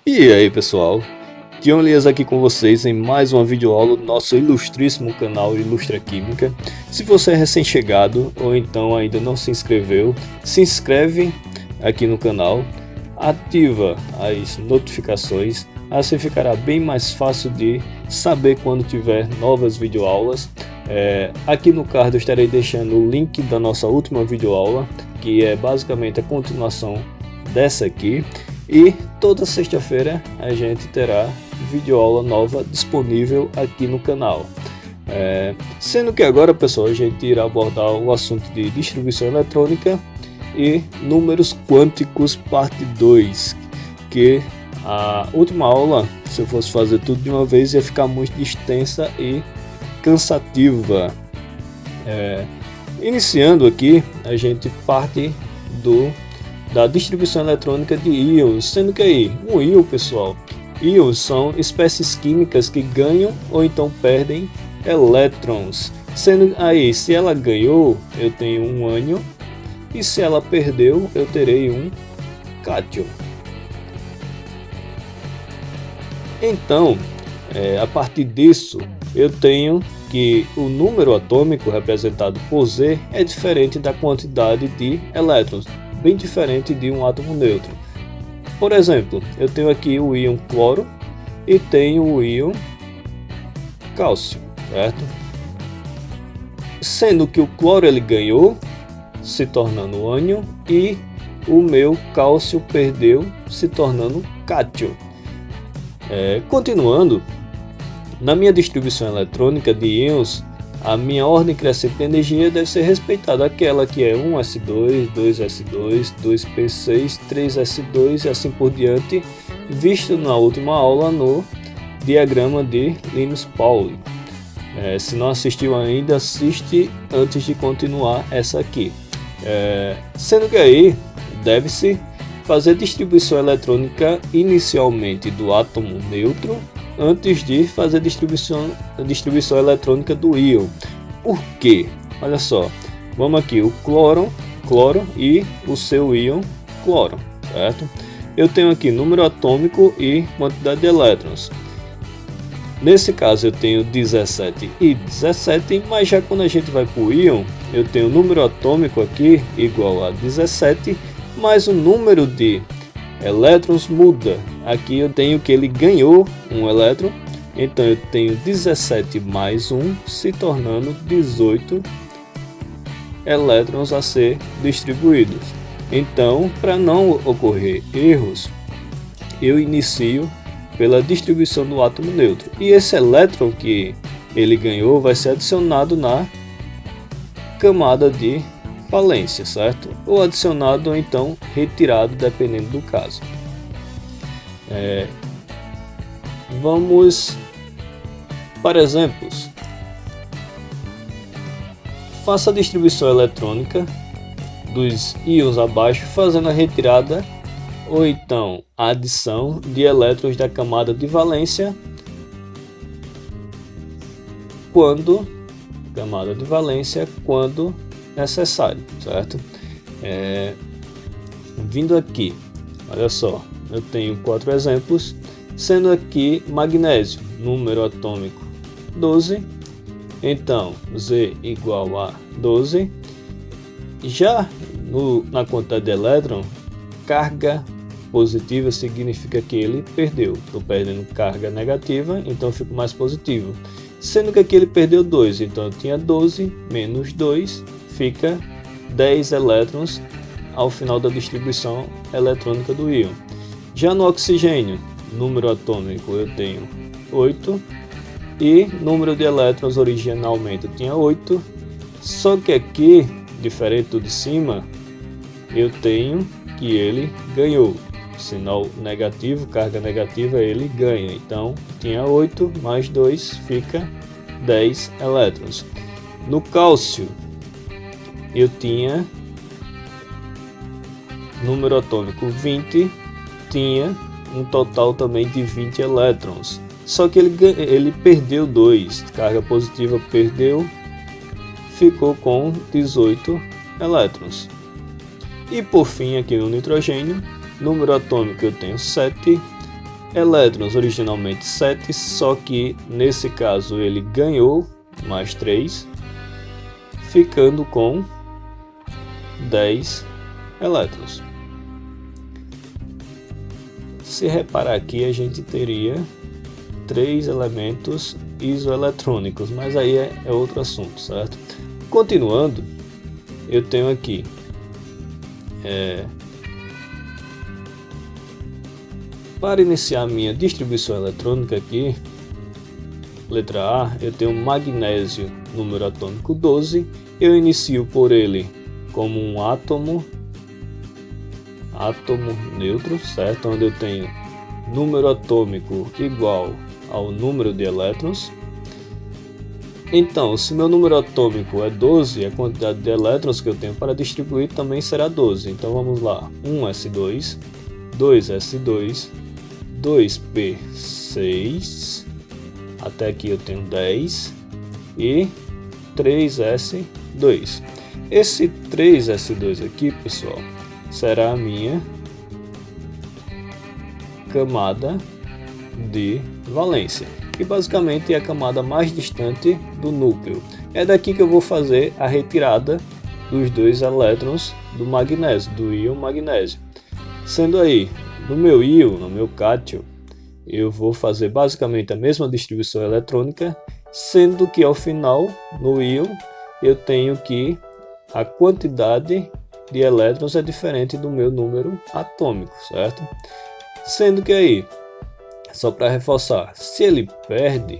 E aí pessoal, Tião Elias aqui com vocês em mais uma videoaula do nosso ilustríssimo canal Ilustra Química. Se você é recém-chegado ou então ainda não se inscreveu, se inscreve aqui no canal, ativa as notificações, assim ficará bem mais fácil de saber quando tiver novas videoaulas. Aqui no card eu estarei deixando o link da nossa última videoaula, que é basicamente a continuação dessa aqui. E toda sexta-feira a gente terá videoaula nova disponível aqui no canal. Sendo que agora, pessoal, a gente irá abordar o assunto de distribuição eletrônica e números quânticos parte 2, que a última aula, se eu fosse fazer tudo de uma vez, ia ficar muito extensa e cansativa. Iniciando aqui, a gente parte da distribuição eletrônica de íons, sendo que aí, um íon, pessoal, íons são espécies químicas que ganham ou então perdem elétrons, sendo aí, se ela ganhou, eu tenho um ânion, e se ela perdeu, eu terei um cátion. Então, a partir disso, eu tenho que o número atômico representado por Z é diferente da quantidade de elétrons, bem diferente de um átomo neutro. Por exemplo, eu tenho aqui o íon cloro e tenho o íon cálcio, certo? Sendo que o cloro ele ganhou, se tornando ânion, e o meu cálcio perdeu, se tornando cátion. Continuando, na minha distribuição eletrônica de íons, a minha ordem crescente de energia deve ser respeitada, aquela que é 1s2, 2s2, 2p6, 3s2 e assim por diante, visto na última aula no diagrama de Linus-Pauling. Se não assistiu ainda, assiste antes de continuar essa aqui. Sendo que aí deve-se fazer distribuição eletrônica inicialmente do átomo neutro, antes de fazer distribuição eletrônica do íon. Por quê? Olha só, vamos aqui, o cloro e o seu íon cloro, certo? Eu tenho aqui número atômico e quantidade de elétrons. Nesse caso eu tenho 17 e 17, mas já quando a gente vai para o íon, eu tenho número atômico aqui igual a 17, mas o número de elétrons muda. Aqui eu tenho que ele ganhou um elétron, então eu tenho 17 mais 1, se tornando 18 elétrons a ser distribuídos. Então, para não ocorrer erros, eu inicio pela distribuição do átomo neutro. E esse elétron que ele ganhou vai ser adicionado na camada de valência, certo? Ou adicionado ou então retirado, dependendo do caso. Vamos para exemplos. Faça a distribuição eletrônica dos íons abaixo, fazendo a retirada ou então a adição de elétrons da camada de valência quando necessário, certo? Vindo aqui, olha só, eu tenho 4 exemplos, sendo aqui magnésio, número atômico 12, então Z igual a 12. Já na quantidade de elétron, carga positiva significa que ele perdeu. Estou perdendo carga negativa, então eu fico mais positivo. Sendo que aqui ele perdeu 2, então eu tinha 12 menos 2, fica 10 elétrons ao final da distribuição eletrônica do íon. Já no oxigênio, número atômico eu tenho 8 e número de elétrons originalmente eu tinha 8, só que aqui, diferente do de cima, eu tenho que ele ganhou. Sinal negativo, carga negativa, ele ganha. Então, tinha 8 mais 2 fica 10 elétrons. No cálcio, eu tinha número atômico 20, tinha um total também de 20 elétrons. Só que ele perdeu 2, carga positiva perdeu, ficou com 18 elétrons. E por fim, aqui no nitrogênio, número atômico eu tenho 7, Elétrons originalmente 7, só que nesse caso ele ganhou mais 3, ficando com 10 elétrons. Se reparar aqui, a gente teria 3 elementos isoeletrônicos, mas aí é outro assunto, certo? Continuando, eu tenho aqui para iniciar minha distribuição eletrônica aqui, letra A, eu tenho magnésio, número atômico 12, eu inicio por ele como um átomo neutro, certo? Onde eu tenho número atômico igual ao número de elétrons. Então, se meu número atômico é 12, a quantidade de elétrons que eu tenho para distribuir também será 12. Então vamos lá, 1s2, 2s2, 2p6, até aqui eu tenho 10 e 3s2. Esse 3s2 aqui, pessoal, será a minha camada de valência, que basicamente é a camada mais distante do núcleo. É daqui que eu vou fazer a retirada dos 2 elétrons do magnésio, do íon magnésio. Sendo aí, no meu íon, no meu cátion, eu vou fazer basicamente a mesma distribuição eletrônica, sendo que ao final, no íon, eu tenho que a quantidade de elétrons é diferente do meu número atômico, certo? Sendo que aí, só para reforçar, se ele perde,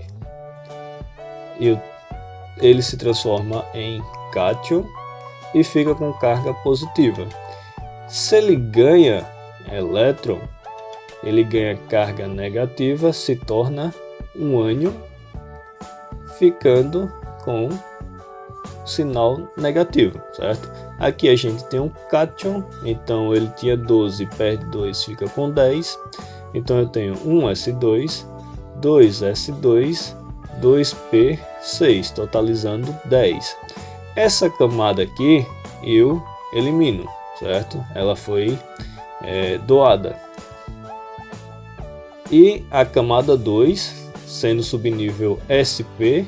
ele se transforma em cátion e fica com carga positiva. Se ele ganha elétron, ele ganha carga negativa, se torna um ânion, ficando com sinal negativo, certo? Aqui a gente tem um cátion, então ele tinha 12, perde 2, fica com 10. Então eu tenho 1s2, 2s2, 2p6, totalizando 10. Essa camada aqui eu elimino, certo? Ela foi doada. E a camada 2, sendo subnível sp,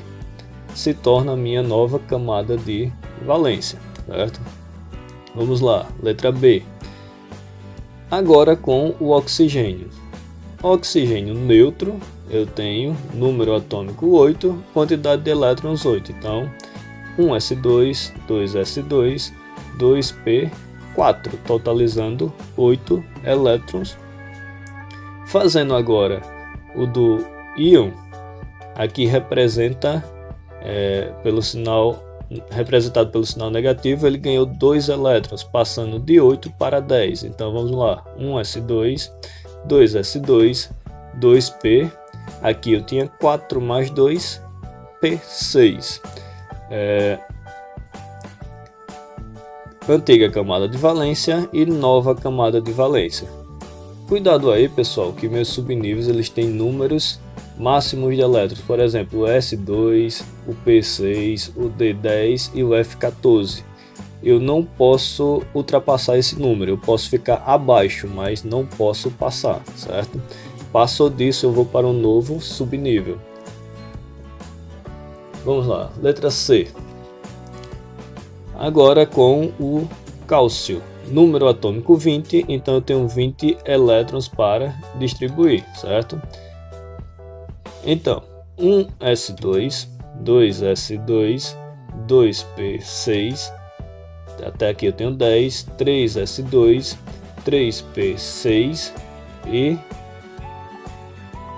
se torna a minha nova camada de valência, certo? Vamos lá, letra B. Agora com o oxigênio. Oxigênio neutro, eu tenho número atômico 8, quantidade de elétrons 8. Então, 1s2, 2s2, 2p4, totalizando 8 elétrons. Fazendo agora o do íon, aqui representa representado pelo sinal negativo, ele ganhou 2 elétrons, passando de 8 para 10. Então vamos lá, 1s2, 2s2, 2p, aqui eu tinha 4 mais 2, p6. Antiga camada de valência e nova camada de valência. Cuidado aí, pessoal, que meus subníveis eles têm números máximos de elétrons, por exemplo, o S2, o P6, o D10 e o F14. Eu não posso ultrapassar esse número, eu posso ficar abaixo, mas não posso passar, certo? Passou disso, eu vou para um novo subnível. Vamos lá, letra C. Agora com o cálcio. Número atômico 20, então eu tenho 20 elétrons para distribuir, certo? Então, 1s2, 2s2, 2p6, até aqui eu tenho 10, 3s2, 3p6 e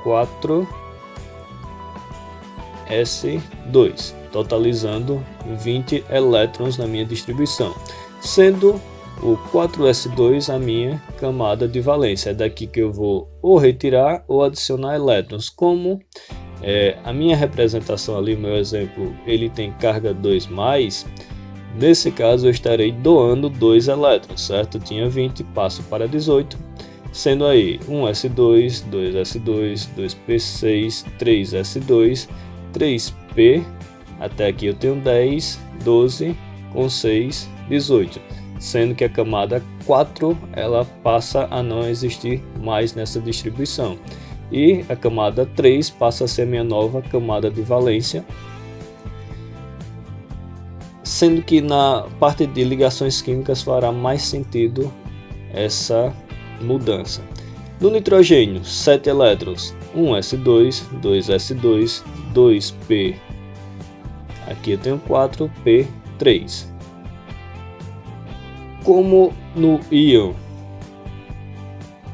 4s2, totalizando 20 elétrons na minha distribuição, sendo o 4s2 a minha camada de valência. É daqui que eu vou ou retirar ou adicionar elétrons. Como a minha representação ali, meu exemplo, ele tem carga 2+, nesse caso eu estarei doando 2 elétrons, certo? Eu tinha 20, passo para 18, sendo aí 1s2, 2s2, 2p6, 3s2, 3p, até aqui eu tenho 10, 12, com 6, 18. Sendo que a camada 4 ela passa a não existir mais nessa distribuição. e a camada 3 passa a ser a minha nova camada de valência, sendo que na parte de ligações químicas fará mais sentido essa mudança. No nitrogênio, 7 elétrons, 1s2, 2s2, 2p, aqui eu tenho 4p3. Como no íon,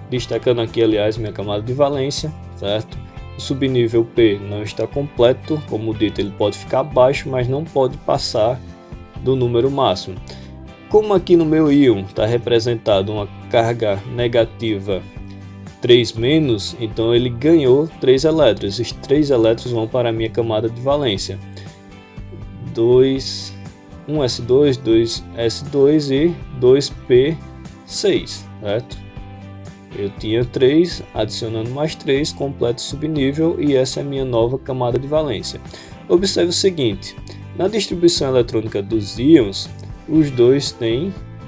destacando aqui, aliás, minha camada de valência, certo? O subnível P não está completo, como dito, ele pode ficar abaixo, mas não pode passar do número máximo. Como aqui no meu íon está representado uma carga negativa 3-, então ele ganhou 3 elétrons. Esses 3 elétrons vão para a minha camada de valência. 1s2, 2s2 e 2p6, certo? Eu tinha 3, adicionando mais 3, completo subnível, e essa é a minha nova camada de valência. Observe o seguinte, na distribuição eletrônica dos íons, os dois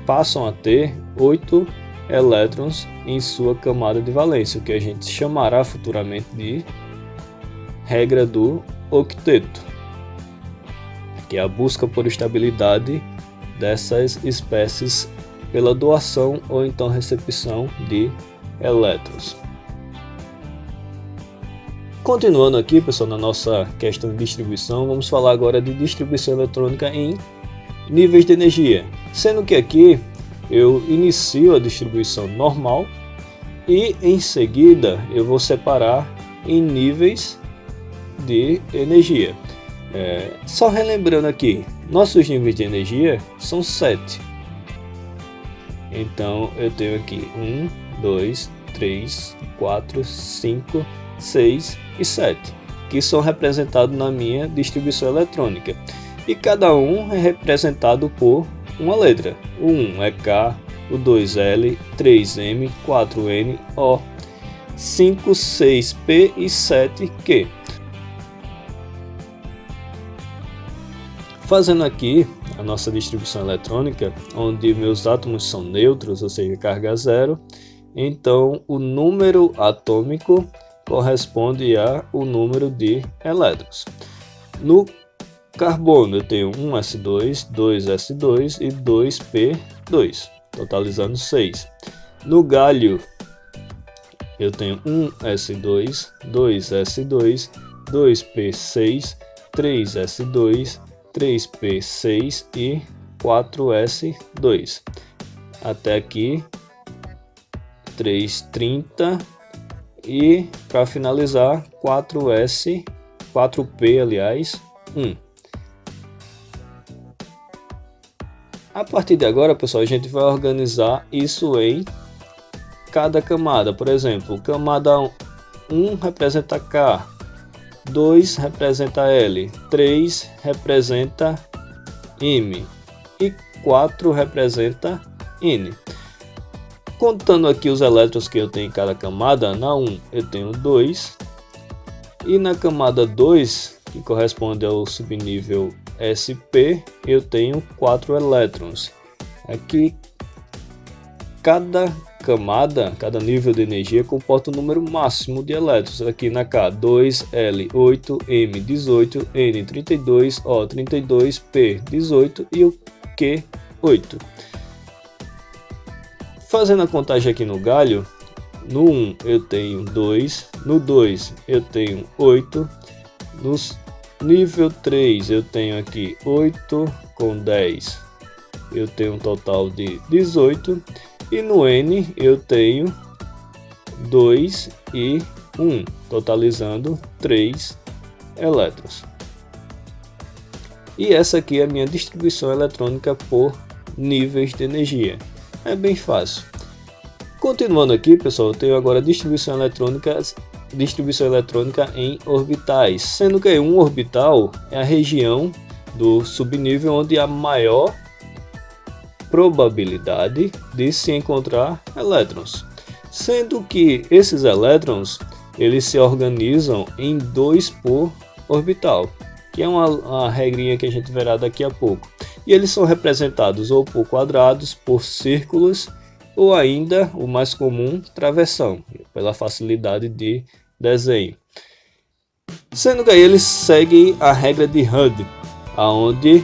passam a ter 8 elétrons em sua camada de valência, o que a gente chamará futuramente de regra do octeto, que é a busca por estabilidade dessas espécies pela doação ou então recepção de elétrons. Continuando aqui, pessoal, na nossa questão de distribuição, vamos falar agora de distribuição eletrônica em níveis de energia, sendo que aqui eu inicio a distribuição normal e em seguida eu vou separar em níveis de energia. Só relembrando aqui, nossos níveis de energia são 7. Então eu tenho aqui 1, 2, 3, 4, 5, 6 e 7, que são representados na minha distribuição eletrônica. E cada um é representado por uma letra. O 1 é K, o 2 L, 3 M, 4 N, O, 5, 6 P e 7 Q. Fazendo aqui a nossa distribuição eletrônica, onde meus átomos são neutros, ou seja, carga zero, então o número atômico corresponde ao número de elétrons. No carbono eu tenho 1s2, 2s2 e 2p2, totalizando 6. No galho eu tenho 1s2, 2s2, 2p6, 3s2, 3p6 e 4s2. Até aqui 330 e para finalizar 4p, aliás, 1. A partir de agora, pessoal, a gente vai organizar isso em cada camada. Por exemplo, camada 1 representa K, 2 representa L, 3 representa M e 4 representa N. Contando aqui os elétrons que eu tenho em cada camada, na 1 eu tenho 2 e na camada 2, que corresponde ao subnível SP, eu tenho 4 elétrons. Aqui cada camada, cada nível de energia comporta um número máximo de elétrons. Aqui na K, 2, L, 8, M, 18, N, 32, O, 32, P, 18 e o Q, 8. Fazendo a contagem aqui no galho, no 1 eu tenho 2, no 2 eu tenho 8, no nível 3 eu tenho aqui 8 com 10, eu tenho um total de 18, e no N eu tenho 2 e 1, totalizando 3 elétrons. E essa aqui é a minha distribuição eletrônica por níveis de energia. É bem fácil. Continuando aqui, pessoal, eu tenho agora distribuição eletrônica em orbitais, sendo que um orbital é a região do subnível onde há maior probabilidade de se encontrar elétrons, sendo que esses elétrons eles se organizam em 2 por orbital, que é uma regrinha que a gente verá daqui a pouco, e eles são representados ou por quadrados, por círculos ou ainda o mais comum, travessão, pela facilidade de desenho. Sendo que aí ele segue a regra de Hund, aonde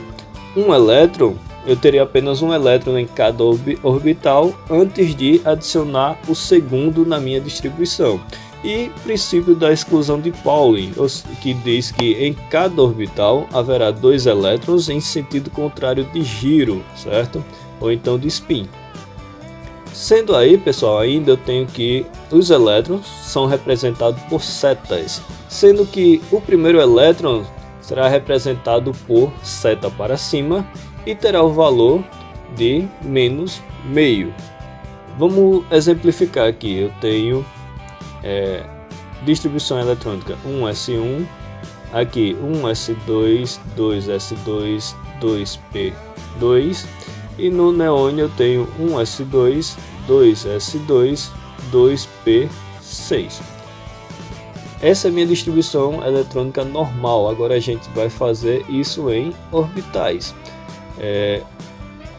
um elétron, eu teria apenas um elétron em cada orbital antes de adicionar o segundo na minha distribuição. E princípio da exclusão de Pauling, que diz que em cada orbital haverá 2 elétrons em sentido contrário de giro, certo? Ou então de spin. Sendo aí, pessoal, ainda eu tenho que os elétrons são representados por setas, sendo que o primeiro elétron será representado por seta para cima e terá o valor de -meio. Vamos exemplificar aqui. Eu tenho distribuição eletrônica 1s1, aqui 1s2, 2s2, 2p2, e no neônio eu tenho 1s2, 2s2, 2p6. Essa é a minha distribuição eletrônica normal. Agora a gente vai fazer isso em orbitais.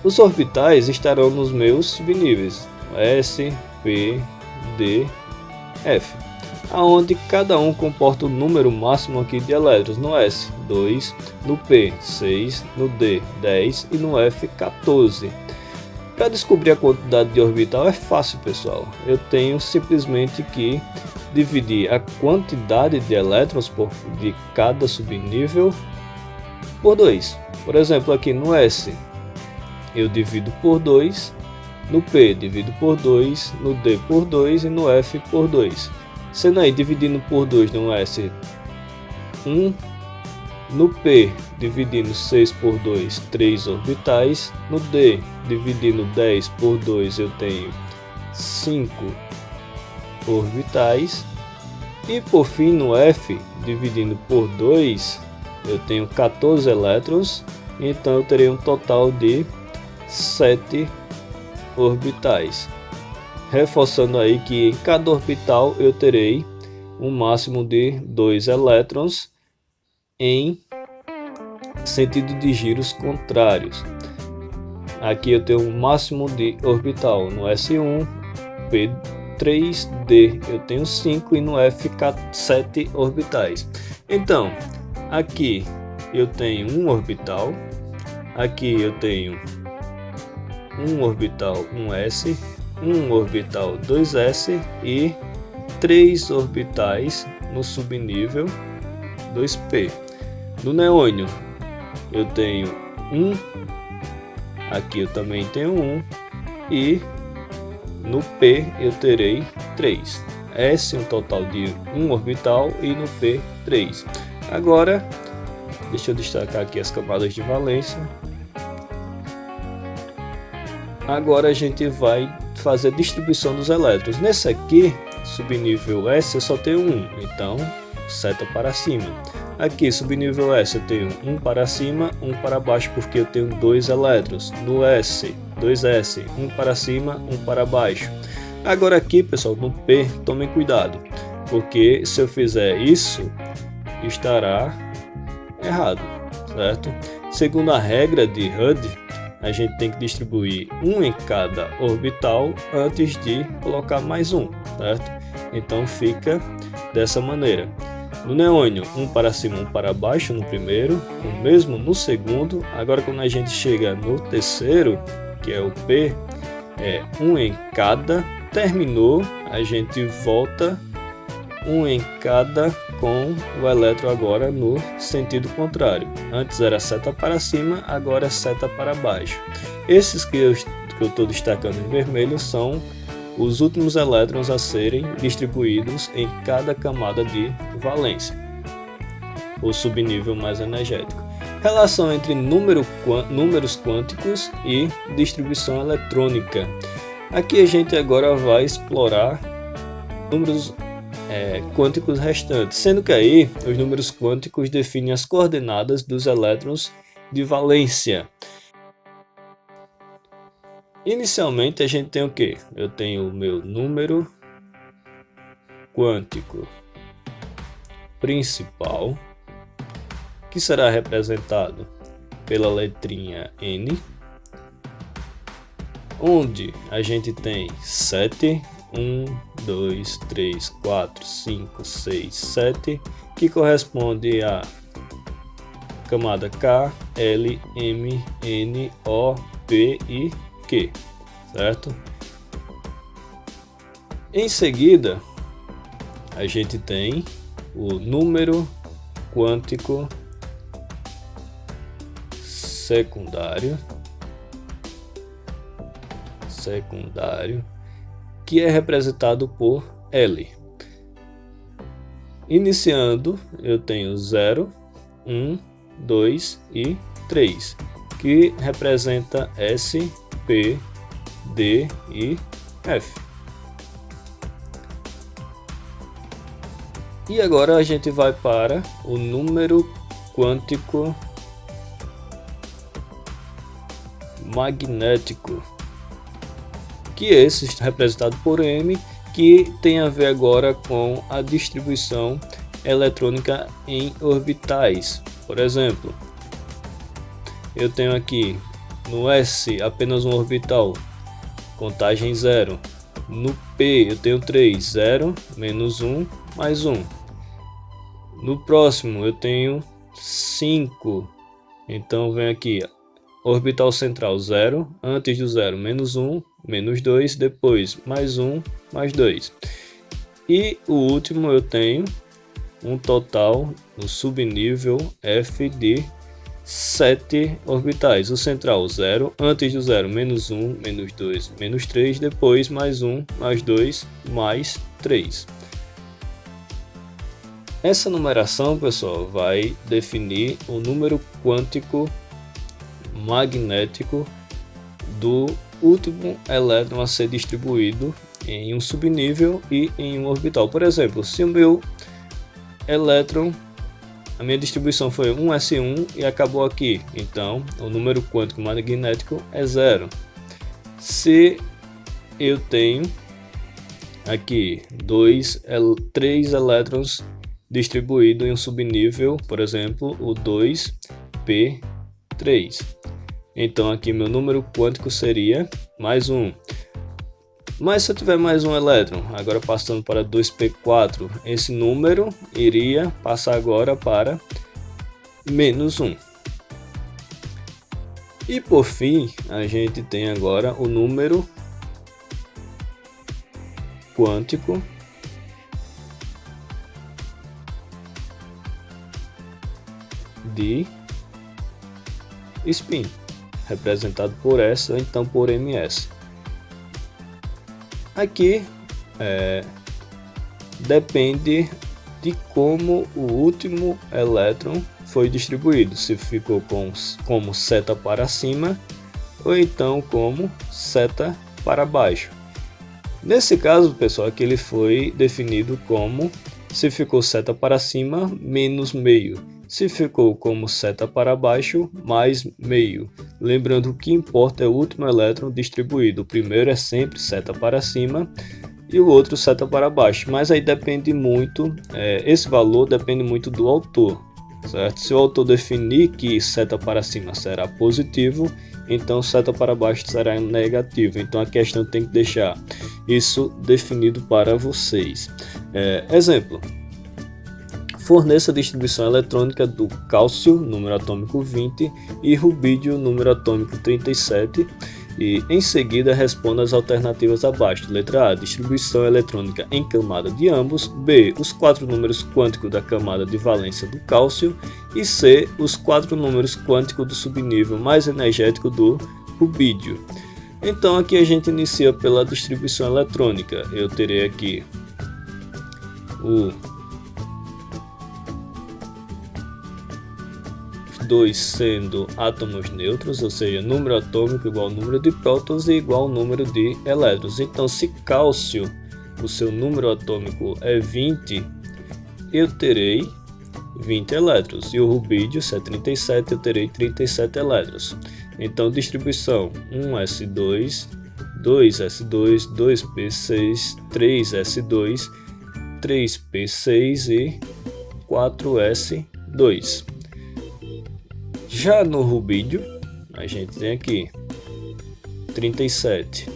Os orbitais estarão nos meus subníveis S, P, D, F, aonde cada um comporta o número máximo aqui de elétrons. No S, 2, no P, 6, no D, 10 e no F, 14. Para descobrir a quantidade de orbital é fácil, pessoal. Eu tenho simplesmente que dividir a quantidade de elétrons de cada subnível por 2. Por exemplo, aqui no S eu divido por 2, no P divido por 2, no D por 2 e no F por 2. Sendo aí, dividindo por 2 no S, 1, no P dividindo 6 por 2, 3 orbitais, no D dividindo 10 por 2 eu tenho 5 orbitais, e por fim no F dividindo por 2 eu tenho 14 elétrons, então eu terei um total de 7 orbitais, reforçando aí que em cada orbital eu terei um máximo de 2 elétrons em sentido de giros contrários. Aqui eu tenho um máximo de orbital no S1, P3, D eu tenho 5 e no F 7 orbitais. Então, aqui eu tenho um orbital, aqui eu tenho um orbital 1s, um orbital 2s e 3 orbitais no subnível 2p. No neônio eu tenho 1, aqui eu também tenho 1 e no P eu terei 3. S um total de 1 orbital e no P 3. Agora deixa eu destacar aqui as camadas de valência. Agora a gente vai fazer a distribuição dos elétrons. Nesse aqui, subnível S, eu só tenho 1, então seta para cima. Aqui, subnível S, eu tenho 1 para cima, 1 para baixo, porque eu tenho 2 elétrons. No S, 2S, 1 para cima, 1 para baixo. Agora aqui, pessoal, no P, tomem cuidado, porque se eu fizer isso, estará errado, certo? Segundo a regra de Hund, a gente tem que distribuir 1 em cada orbital antes de colocar mais um, certo? Então fica dessa maneira. No neônio, 1 para cima, 1 para baixo no primeiro, o mesmo no segundo. Agora quando a gente chega no terceiro, que é o P, é 1 em cada. Terminou, a gente volta 1 em cada com o elétron agora no sentido contrário. Antes era seta para cima, agora é seta para baixo. Esses que eu estou destacando em vermelho são os últimos elétrons a serem distribuídos em cada camada de valência, o subnível mais energético. Relação entre números quânticos e distribuição eletrônica. Aqui a gente agora vai explorar números quânticos restantes, sendo que aí os números quânticos definem as coordenadas dos elétrons de valência. Inicialmente a gente tem o que? Eu tenho o meu número quântico principal, que será representado pela letrinha N, onde a gente tem 7 1, 2, 3, 4, 5, 6, 7, que corresponde a camada K, L, M, N, O, P e Q, certo? Em seguida, a gente tem o número quântico secundário, que é representado por L. Iniciando, eu tenho 0, 1, 2 e 3, que representa S, P, D e F. E agora a gente vai para o número quântico magnético, que esse está representado por M, que tem a ver agora com a distribuição eletrônica em orbitais. Por exemplo, eu tenho aqui no S apenas um orbital, contagem 0. No P eu tenho 3, 0, menos 1, mais 1. No próximo eu tenho 5, então vem aqui orbital central 0, antes do 0 menos 1, menos 2, depois mais 1, mais 2. E o último eu tenho um total no subnível F de 7 orbitais. O central 0, antes do 0 menos 1, menos 2, menos 3, depois mais 1, mais 2, mais 3. Essa numeração, pessoal, vai definir o número quântico magnético do último elétron a ser distribuído em um subnível e em um orbital. Por exemplo, se o meu elétron, a minha distribuição foi 1s1 e acabou aqui, então o número quântico magnético é 0. Se eu tenho aqui 3 elétrons distribuídos em um subnível, por exemplo, o 2p3. Então aqui meu número quântico seria mais 1. Mas se eu tiver mais um elétron, agora passando para 2p4, esse número iria passar agora para menos 1. E por fim, a gente tem agora o número quântico de spin, representado por S ou então por ms. Aqui depende de como o último elétron foi distribuído, se ficou como seta para cima ou então como seta para baixo. Nesse caso, pessoal, aqui ele foi definido como se ficou seta para cima menos meio, se ficou como seta para baixo mais meio. Lembrando, o que importa é o último elétron distribuído. O primeiro é sempre seta para cima e o outro seta para baixo, mas aí depende muito, esse valor depende muito do autor, certo? Se o autor definir que seta para cima será positivo, então seta para baixo será negativo. Então a questão tem que deixar isso definido para vocês. Exemplo: forneça a distribuição eletrônica do cálcio, número atômico 20, e rubídio, número atômico 37, e em seguida responda as alternativas abaixo. Letra A, distribuição eletrônica em camada de ambos. B, os 4 números quânticos da camada de valência do cálcio. E C, os 4 números quânticos do subnível mais energético do rubídio. Então aqui a gente inicia pela distribuição eletrônica. Eu terei aqui o 2 sendo átomos neutros, ou seja, número atômico igual ao número de prótons e igual ao número de elétrons. Então, se cálcio, o seu número atômico é 20, eu terei 20 elétrons. E o rubídio, se é 37, eu terei 37 elétrons. Então, distribuição: 1s2, 2s2, 2p6, 3s2, 3p6 e 4s2. Já no rubídio, a gente tem aqui 37,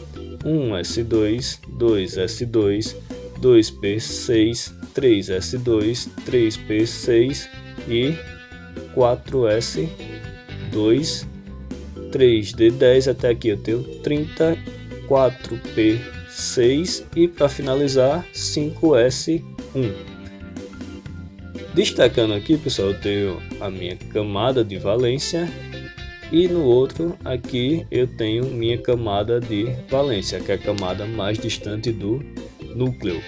1S2, 2S2, 2P6, 3S2, 3P6 e 4S2, 3D10, até aqui eu tenho 30, 4P6 e para finalizar 5S1. Destacando aqui, pessoal, eu tenho a minha camada de valência e no outro aqui eu tenho minha camada de valência, que é a camada mais distante do núcleo.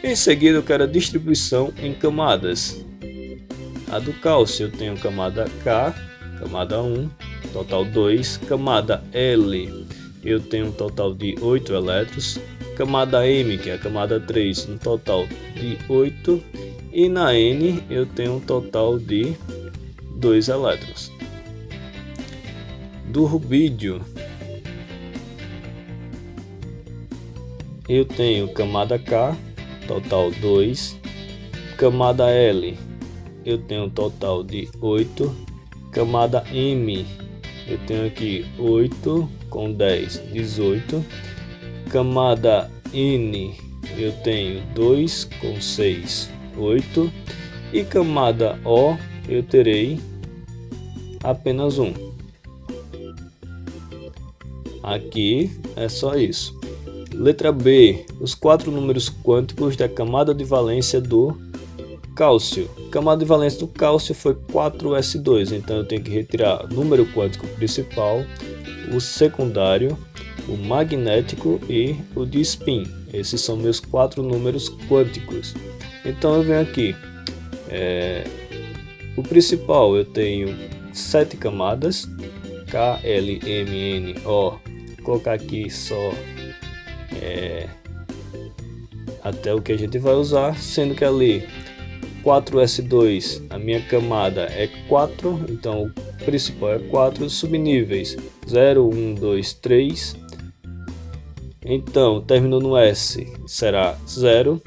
Em seguida eu quero a distribuição em camadas. A do cálcio eu tenho camada K, camada 1, total 2, camada L eu tenho um total de 8 elétrons, camada M, que é a camada 3, um total de 8, e na N eu tenho um total de 2 elétrons. Do rubídio eu tenho camada K, total 2, camada L eu tenho um total de 8, camada M eu tenho aqui 8 com 10, 18, camada N eu tenho 2 com 6, 8, e camada O eu terei apenas 1. Aqui é só isso. Letra B, os 4 números quânticos da camada de valência do cálcio. Camada de valência do cálcio foi 4s2, então eu tenho que retirar o número quântico principal, o secundário, o magnético e o de spin. Esses são meus 4 números quânticos. Então eu venho aqui, o principal eu tenho 7 camadas, K, L, M, N, O. Vou colocar aqui só até o que a gente vai usar, sendo que ali 4S2, a minha camada é 4, então o principal é 4, subníveis 0, 1, 2, 3, então terminou no S, será 0,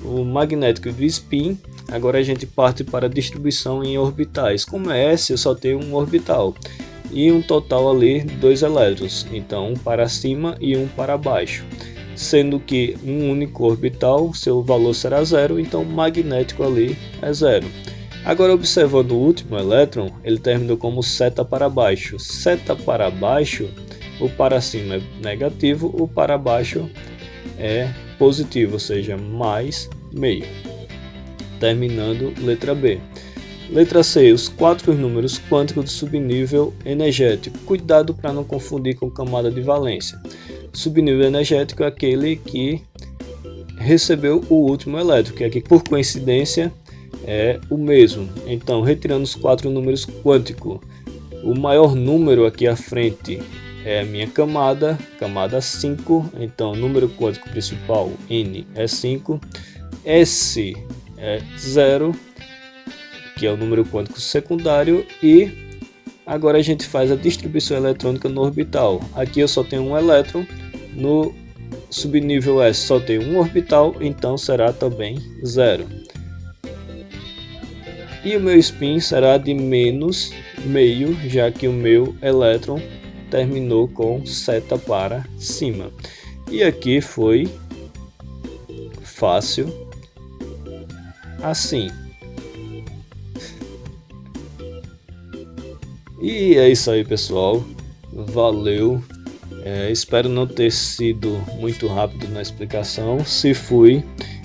o magnético de spin. Agora a gente parte para a distribuição em orbitais. Como é S, eu só tenho um orbital e um total ali de 2 elétrons, então um para cima e um para baixo, sendo que um único orbital, seu valor será 0, então o magnético ali é 0. Agora observando o último elétron, ele terminou como seta para baixo. Seta para baixo, o para cima é negativo, o para baixo é positivo, ou seja, mais meio. Terminando letra B. Letra C, os 4 números quânticos do subnível energético. Cuidado para não confundir com camada de valência. Subnível energético é aquele que recebeu o último elétron, que aqui por coincidência é o mesmo. Então, retirando os 4 números quânticos, o maior número aqui à frente é a minha camada 5. Então, número quântico principal N é 5, S é 0, que é o número quântico secundário, e agora a gente faz a distribuição eletrônica no orbital. Aqui eu só tenho um elétron, no subnível S só tenho um orbital, então será também 0. E o meu spin será de menos meio, já que o meu elétron terminou com seta para cima. E aqui foi fácil assim. E é isso aí, pessoal, valeu, espero não ter sido muito rápido na explicação. Se fui,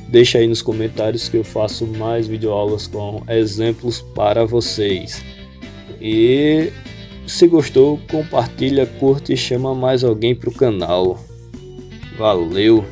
deixa aí nos comentários que eu faço mais videoaulas com exemplos para vocês. E se gostou, compartilha, curte e chama mais alguém para o canal. Valeu!